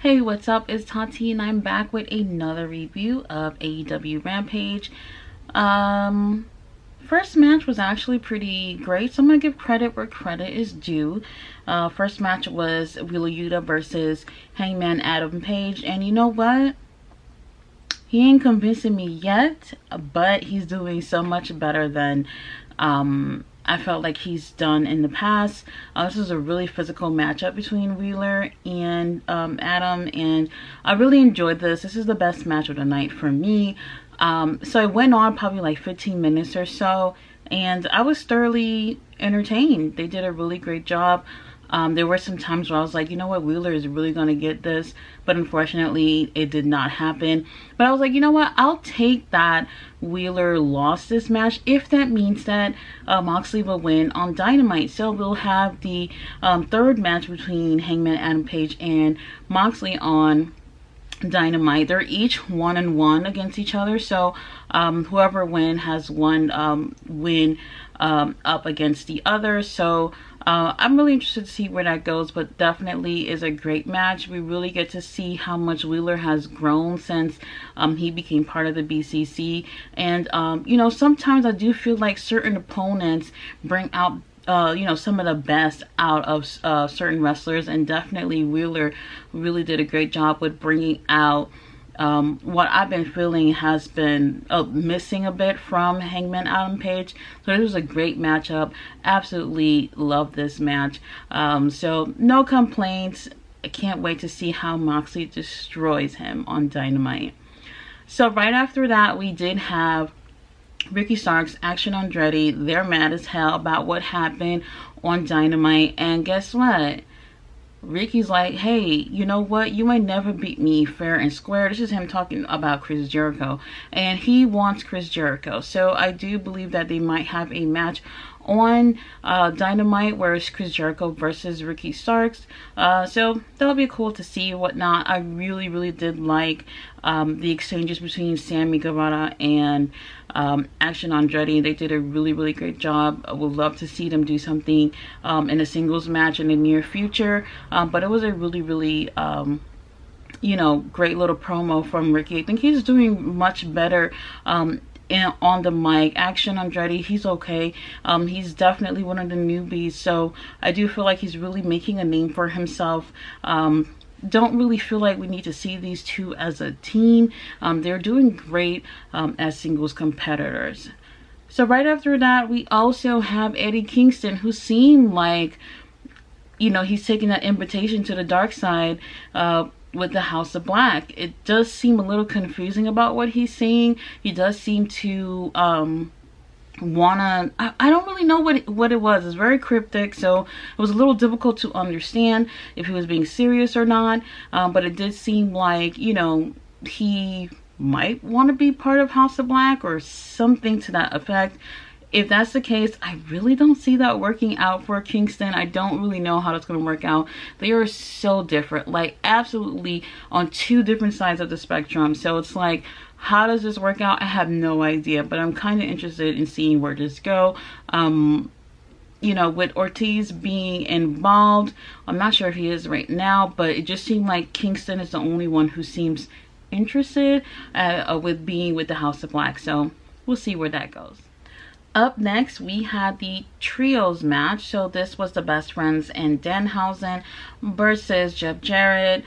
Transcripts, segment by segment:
Hey, what's up? It's Tati and I'm back with another review of AEW Rampage. Um, First match was actually pretty great, so I'm gonna give credit where credit is due. First match was Wheeler Yuta versus Hangman Adam Page, and you know what? He ain't convincing me yet, but he's doing so much better than I felt like he's done in the past. This was a really physical matchup between Wheeler and Adam, and I really enjoyed this. This is the best match of the night for me. So it went on probably like 15 minutes or so, and I was thoroughly entertained. They did a really great job. There were some times where I was like, you know what, Wheeler is really going to get this, but unfortunately it did not happen. But I was like, you know what, I'll take that Wheeler lost this match if that means that Moxley will win on Dynamite. So we'll have the third match between Hangman Adam Page and Moxley on Dynamite. They're each 1-1 against each other, so whoever wins has one win up against the other. So I'm really interested to see where that goes, but definitely is a great match. We really get to see how much Wheeler has grown since he became part of the BCC. And you know, sometimes I do feel like certain opponents bring out you know, some of the best out of certain wrestlers, and definitely Wheeler really did a great job with bringing out what I've been feeling has been missing a bit from Hangman Adam Page. So it was a great matchup. Absolutely love this match. So no complaints. I can't wait to see how Moxley destroys him on Dynamite. So right after that, we did have Ricky Starks, Action Andretti. They're mad as hell about what happened on Dynamite, and guess what? Ricky's like, hey, you know what? You might never beat me fair and square. This is him talking about Chris Jericho, and he wants Chris Jericho. So I do believe that they might have a match on Dynamite where it's Chris Jericho versus Ricky Starks. So that'll be cool to see whatnot. I really did like the exchanges between Sammy Guevara and Action Andretti. They did a really great job. I would love to see them do something in a singles match in the near future. But it was a really you know, great little promo from Ricky. I think he's doing much better on the mic. Action Andretti, he's okay. He's definitely one of the newbies, so I do feel like he's really making a name for himself. Don't really feel like we need to see these two as a team. They're doing great as singles competitors. So right after that, we also have Eddie Kingston, who seemed like, you know, he's taking that invitation to the dark side with the House of Black. It does seem a little confusing about what he's saying. He does seem to wanna, I don't really know what it was. It's very cryptic, so it was a little difficult to understand if he was being serious or not. But it did seem like, you know, he might want to be part of House of Black or something to that effect. If that's the case, I really don't see that working out for Kingston. I don't really know how that's going to work out. They are so different, like absolutely on two different sides of the spectrum. So it's like, how does this work out? I have no idea, but I'm kind of interested in seeing where this go. You know, with Ortiz being involved, I'm not sure if he is right now, but it just seemed like Kingston is the only one who seems interested with being with the House of Black. So we'll see where that goes. Up next, we had the trios match. So this was the Best Friends and Danhausen versus Jeff Jarrett,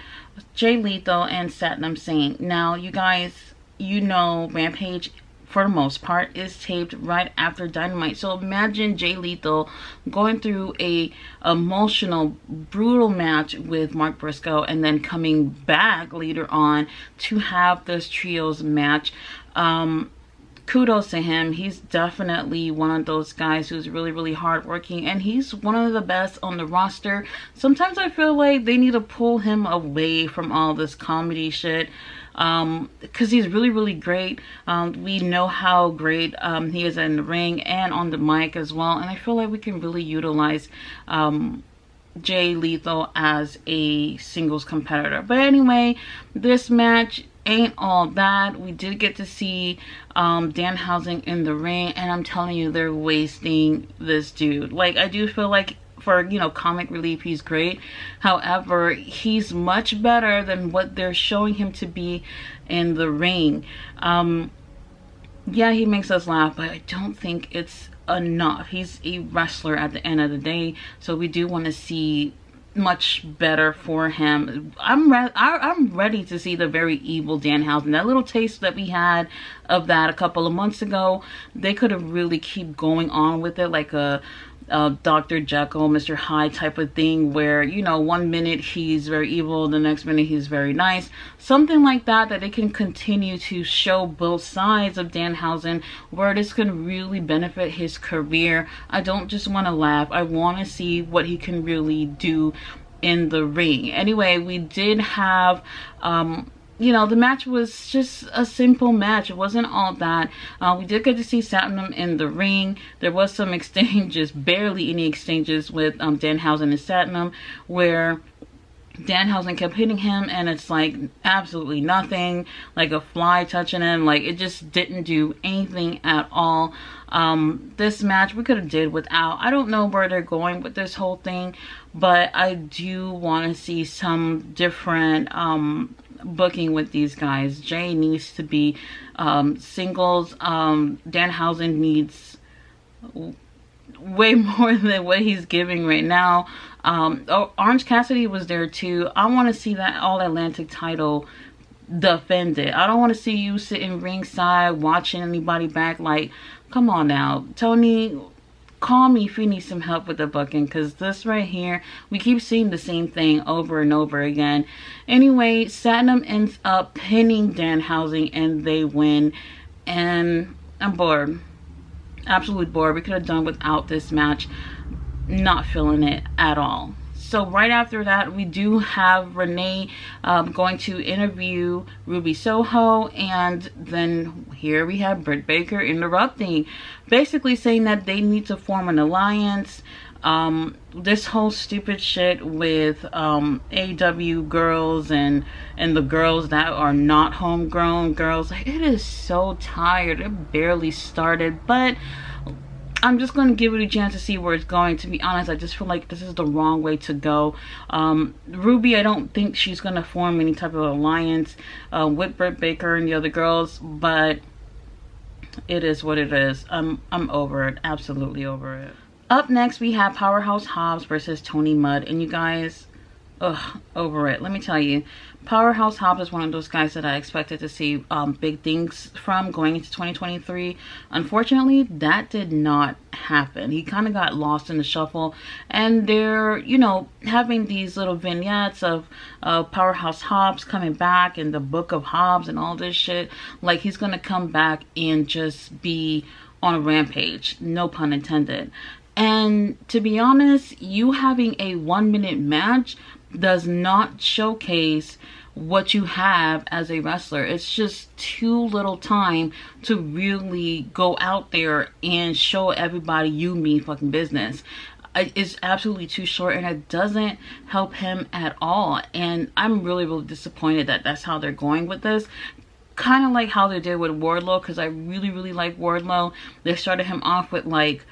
Jay Lethal, and Satnam Singh. Now, you guys, you know, Rampage for the most part is taped right after Dynamite. So imagine Jay Lethal going through a emotional, brutal match with Mark Briscoe and then coming back later on to have this trios match. Kudos to him. He's definitely one of those guys who's really hardworking, and he's one of the best on the roster. Sometimes I feel like they need to pull him away from all this comedy shit, because he's really great. We know how great he is in the ring and on the mic as well, and I feel like we can really utilize Jay Lethal as a singles competitor. But anyway, this match ain't all that. We did get to see Danhausen in the ring, and I'm telling you, they're wasting this dude. Like, I do feel like for, you know, comic relief, he's great. However, he's much better than what they're showing him to be in the ring. Yeah, he makes us laugh, but I don't think it's enough. He's a wrestler at the end of the day, so we do want to see much better for him. I'm ready to see the very evil Danhausen. That little taste that we had of that a couple of months ago, they could have really keep going on with it, like a Dr. Jekyll, Mr. Hyde type of thing, where, you know, one minute he's very evil, the next minute he's very nice. Something like that, that they can continue to show both sides of Danhausen, where this can really benefit his career. I don't just want to laugh. I want to see what he can really do in the ring. Anyway, we did have you know, the match was just a simple match. It wasn't all that. We did get to see Satnam in the ring. There was some exchanges, barely any exchanges with Danhausen and Satnam, where Danhausen kept hitting him and it's like absolutely nothing, like a fly touching him. Like, it just didn't do anything at all. This match we could have did without. I don't know where they're going with this whole thing, but I do want to see some different booking with these guys. Jay needs to be singles. Danhausen needs way more than what he's giving right now. Orange Cassidy was there too. I want to see that All Atlantic title defended. I don't want to see you sitting ringside watching anybody back. Like, come on now, Tony, call me if you need some help with the booking, because this right here, we keep seeing the same thing over and over again. Anyway, Satnam ends up pinning Danhausen and they win, and I'm bored. Absolutely bored. We could have done without this match. Not feeling it at all. So right after that, we do have Renee going to interview Ruby Soho, and then here we have Britt Baker interrupting, basically saying that they need to form an alliance. This whole stupid shit with AEW girls and the girls that are not homegrown girls, like, it is so tired. It barely started, but I'm just going to give it a chance to see where it's going. To be honest, I just feel like this is the wrong way to go. Ruby, I don't think she's going to form any type of alliance with Britt Baker and the other girls, but it is what it is. I'm over it. Absolutely over it. Up next, we have Powerhouse Hobbs versus Tony Mudd. And you guys, over it. Let me tell you, Powerhouse Hobbs is one of those guys that I expected to see big things from going into 2023. Unfortunately, that did not happen. He kind of got lost in the shuffle, and they're, you know, having these little vignettes of Powerhouse Hobbs coming back in the Book of Hobbs and all this shit. Like, he's gonna come back and just be on a rampage, no pun intended. And to be honest, you having a 1-minute match does not showcase what you have as a wrestler. It's just too little time to really go out there and show everybody you mean fucking business. It's absolutely too short, and it doesn't help him at all. And I'm really, really disappointed that that's how they're going with this. Kind of like how they did with Wardlow, because I really, really like Wardlow. They started him off with, like,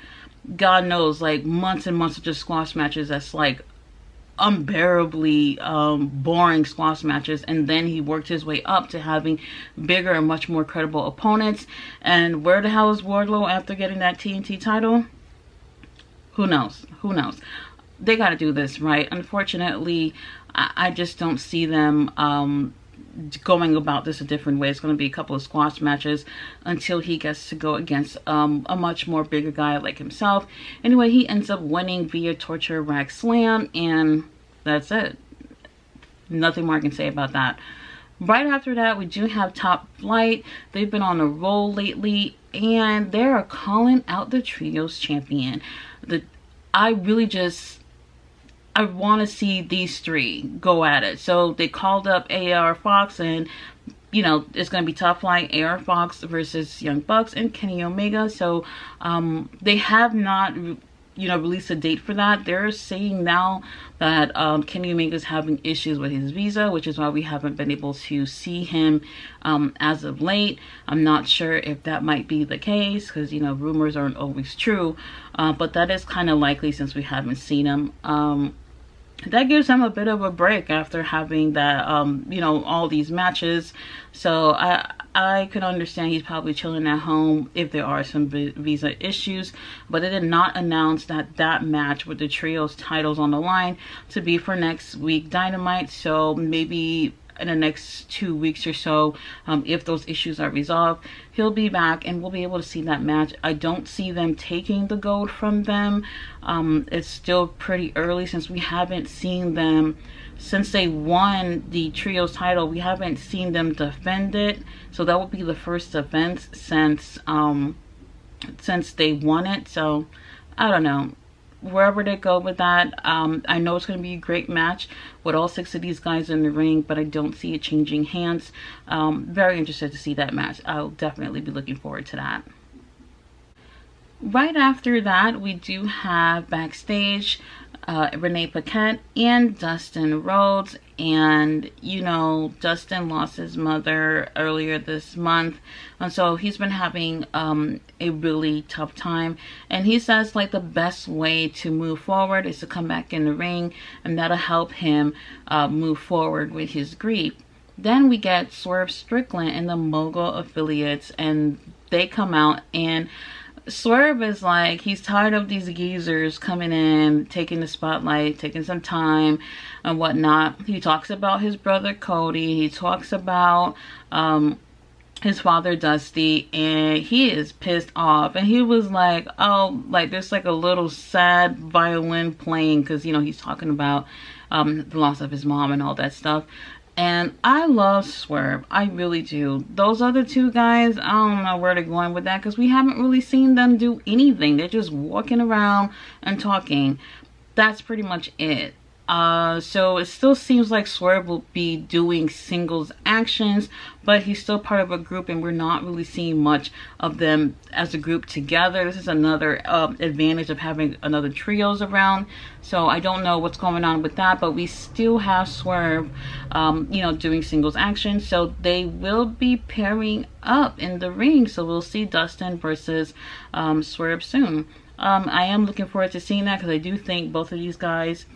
God knows, like, months and months of just squash matches that's like unbearably boring squash matches, and then he worked his way up to having bigger and much more credible opponents. And where the hell is Wardlow after getting that TNT title? Who knows? Who knows? They got to do this right. Unfortunately, I just don't see them going about this a different way. It's going to be a couple of squash matches until he gets to go against a much more bigger guy like himself. Anyway, he ends up winning via torture rack slam, and that's it. Nothing more I can say about that. Right after that, we do have Top Flight. They've been on a roll lately, and they are calling out the Trios champion. I want to see these three go at it. So they called up AR Fox, and, you know, it's going to be Top Flight, AR Fox versus Young Bucks and Kenny Omega. So they have not release a date for that. They're saying now that Kenny Omega's having issues with his visa, which is why we haven't been able to see him as of late. I'm not sure if that might be the case, because rumors aren't always true, but that is kind of likely since we haven't seen him. That gives him a bit of a break after having that all these matches. So I could understand he's probably chilling at home if there are some visa issues, but it did not announce that match with the trios titles on the line to be for next week Dynamite. So maybe in the next 2 weeks or so, if those issues are resolved, he'll be back and we'll be able to see that match. I don't see them taking the gold from them. It's still pretty early since we haven't seen them, since they won the trios title, we haven't seen them defend it. So that would be the first defense since they won it. So I don't know. Wherever they go with that, I know it's going to be a great match with all 6 of these guys in the ring, but I don't see it changing hands. Very interested to see that match. I'll definitely be looking forward to that. Right after that, we do have backstage Renee Paquette and Dustin Rhodes. And Dustin lost his mother earlier this month, and so he's been having a really tough time, and he says like the best way to move forward is to come back in the ring, and that'll help him move forward with his grief. Then we get Swerve Strickland and the Mogul Affiliates, and they come out, and Swerve is like, he's tired of these geezers coming in, taking the spotlight, taking some time and whatnot. He talks about his brother Cody. He talks about his father Dusty, and he is pissed off. And he was like, oh, like there's like a little sad violin playing, because he's talking about the loss of his mom and all that stuff. And I love Swerve. I really do. Those other 2 guys, I don't know where they're going with that, because we haven't really seen them do anything. They're just walking around and talking. That's pretty much it. So it still seems like Swerve will be doing singles actions, but he's still part of a group, and we're not really seeing much of them as a group together. This is another advantage of having another trios around. So I don't know what's going on with that, but we still have Swerve, doing singles action. So they will be pairing up in the ring. So we'll see Dustin versus Swerve soon. I am looking forward to seeing that, because I do think both of these guys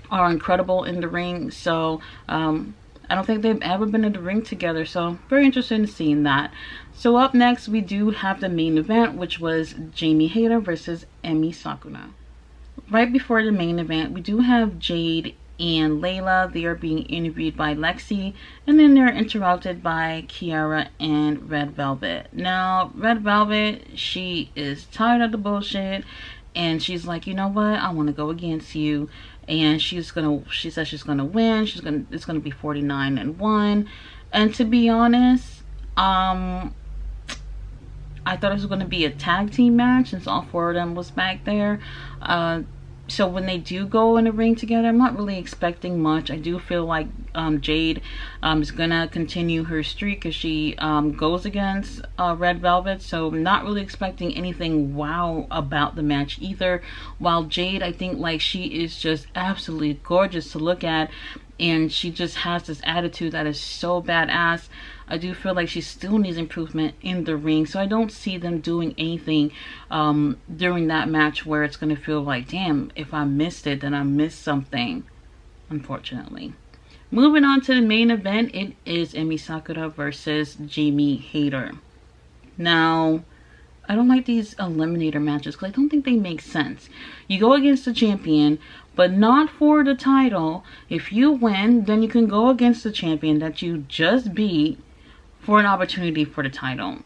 are incredible in the ring. So I don't think they've ever been in the ring together, so very interested in seeing that. So up next, we do have the main event, which was Jamie Hayter versus Emi Sakura. Right before the main event, we do have Jade and Layla. They are being interviewed by Lexi, and then they're interrupted by Kiara and Red Velvet. Now Red Velvet, she is tired of the bullshit, and she's like, you know what, I want to go against you. And she says she's gonna win. It's gonna be 49-1. And to be honest, I thought it was gonna be a tag team match since all 4 of them was back there. So when they do go in the ring together, I'm not really expecting much. I do feel like Jade is gonna continue her streak as she goes against Red Velvet. So I'm not really expecting anything wow about the match either. While Jade, I think like she is just absolutely gorgeous to look at, and she just has this attitude that is so badass. I do feel like she still needs improvement in the ring, so I don't see them doing anything during that match where it's going to feel like, damn, if I missed it, then I missed something, unfortunately. Moving on to the main event, it is Emi Sakura versus Jamie Hayter. Now, I don't like these eliminator matches because I don't think they make sense. You go against the champion, but not for the title. If you win, then you can go against the champion that you just beat for an opportunity for the title.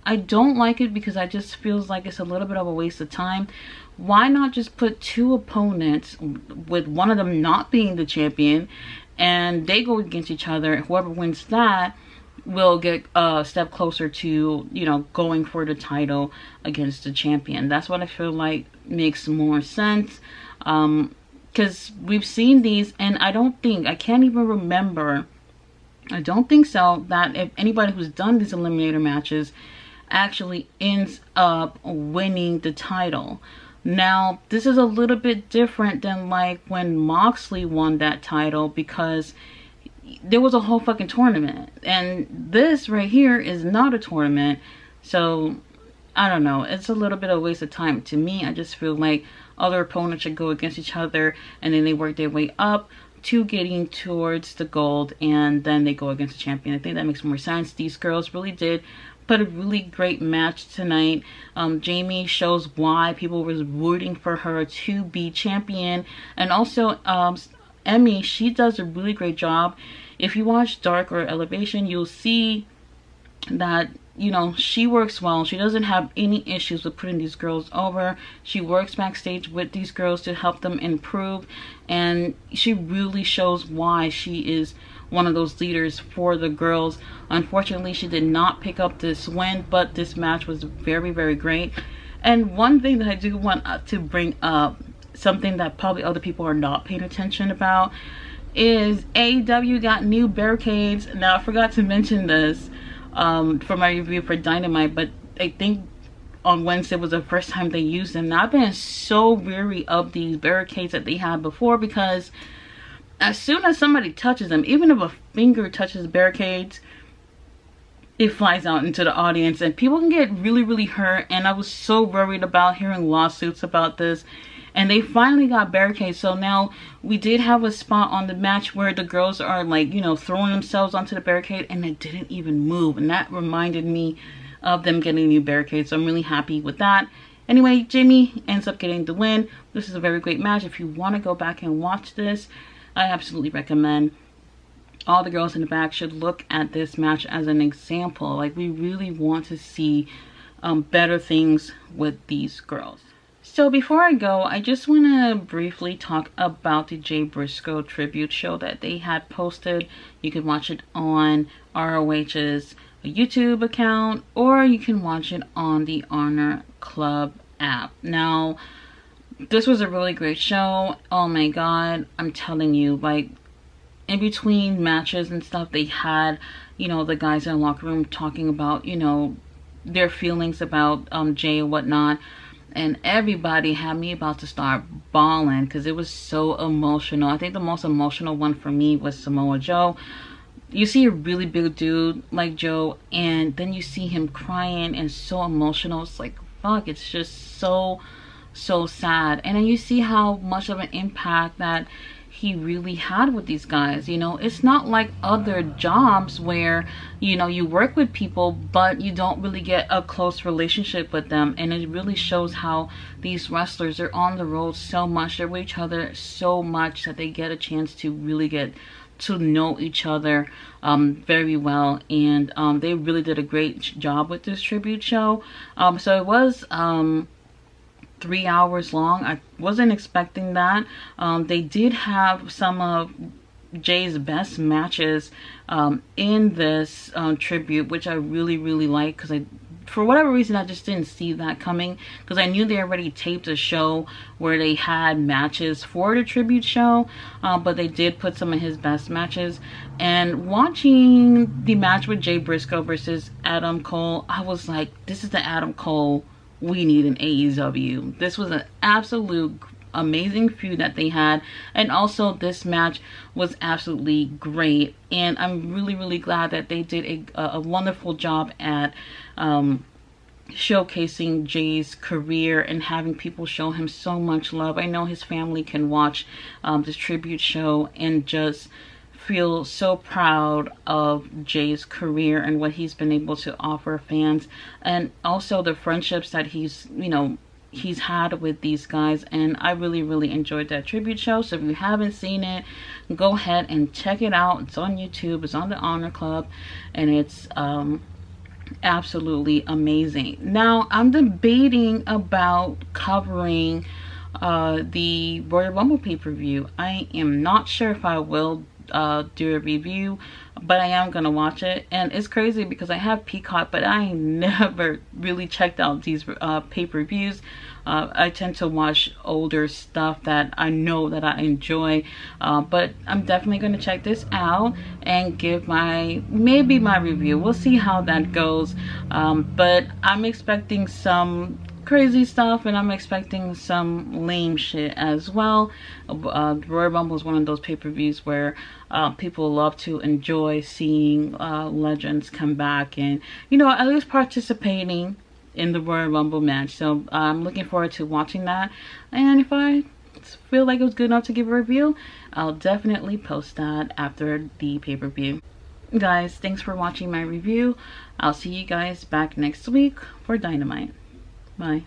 I don't like it because I just feels like it's a little bit of a waste of time. Why not just put 2 opponents with one of them not being the champion, and they go against each other. Whoever wins that will get a step closer to, you know, going for the title against the champion. That's what I feel like makes more sense. Because we've seen these, and I can't even remember, I don't think so, that if anybody who's done these eliminator matches actually ends up winning the title. Now, this is a little bit different than like when Moxley won that title, because there was a whole fucking tournament, and this right here is not a tournament. So I don't know, it's a little bit of a waste of time to me. I just feel like other opponents should go against each other, and then they work their way up to getting towards the gold, and then they go against the champion. I think that makes more sense. These girls really did put a really great match tonight. Jamie shows why people was rooting for her to be champion, and also Emmy, she does a really great job. If you watch Dark or Elevation, you'll see that, you know, she works well. She doesn't have any issues with putting these girls over. She works backstage with these girls to help them improve, and she really shows why she is one of those leaders for the girls. Unfortunately, she did not pick up this win, but this match was very, very great. And one thing that I do want to bring up, something that probably other people are not paying attention about, is AEW got new barricades. Now, I forgot to mention this for my review for Dynamite, but I think on Wednesday was the first time they used them. Now, I've been so weary of these barricades that they had before, because as soon as somebody touches them, even if a finger touches the barricades, it flies out into the audience and people can get really, really hurt. And I was so worried about hearing lawsuits about this, and they finally got barricades. So now we did have a spot on the match where the girls are like, you know, throwing themselves onto the barricade, and it didn't even move, and that reminded me of them getting new barricades. So I'm really happy with that. Anyway, Jamie ends up getting the win. This is a very great match. If you want to go back and watch this, I absolutely recommend. All the girls in the back should look at this match as an example. Like, we really want to see better things with these girls. So before I go, I just want to briefly talk about the Jay Briscoe tribute show that they had posted. You can watch it on ROH's YouTube account, or you can watch it on the Honor Club app. Now, this was a really great show. Oh my god, I'm telling you, like, in between matches and stuff, they had, you know, the guys in the locker room talking about, you know, their feelings about Jay and whatnot, and everybody had me about to start bawling because it was so emotional. I think the most emotional one for me was Samoa Joe. You see a really big dude like Joe, and then you see him crying and so emotional. It's like, fuck, it's just so sad. And then you see how much of an impact that he really had with these guys. You know, it's not like other jobs where, you know, you work with people but you don't really get a close relationship with them. And it really shows how these wrestlers are on the road so much, they're with each other so much, that they get a chance to really get to know each other very well. And they really did a great job with this tribute show. So it was 3 hours long. I wasn't expecting that. They did have some of Jay's best matches in this tribute, which I really like, because for whatever reason I just didn't see that coming, because I knew they already taped a show where they had matches for the tribute show, but they did put some of his best matches. And watching the match with Jay Briscoe versus Adam Cole, I was like, this is the Adam Cole we need in AEW. This was an absolute amazing feud that they had, and also this match was absolutely great. And I'm really glad that they did a wonderful job at showcasing Jay's career and having people show him so much love. I know his family can watch this tribute show and just feel so proud of Jay's career and what he's been able to offer fans, and also the friendships that he's had with these guys. And I really enjoyed that tribute show. So if you haven't seen it, go ahead and check it out. It's on YouTube, it's on the Honor Club, and it's absolutely amazing. Now, I'm debating about covering the Royal Rumble pay-per-view. I am not sure if I will do a review, but I am gonna watch it. And it's crazy because I have Peacock, but I never really checked out these pay-per-views. I tend to watch older stuff that I know that I enjoy, but I'm definitely gonna check this out and give maybe my review. We'll see how that goes, but I'm expecting some crazy stuff, and I'm expecting some lame shit as well. The Royal Rumble is one of those pay-per-views where people love to enjoy seeing legends come back and, you know, at least participating in the Royal Rumble match. So I'm looking forward to watching that, and if I feel like it was good enough to give a review, I'll definitely post that after the pay-per-view. Guys, thanks for watching my review. I'll see you guys back next week for Dynamite. Bye.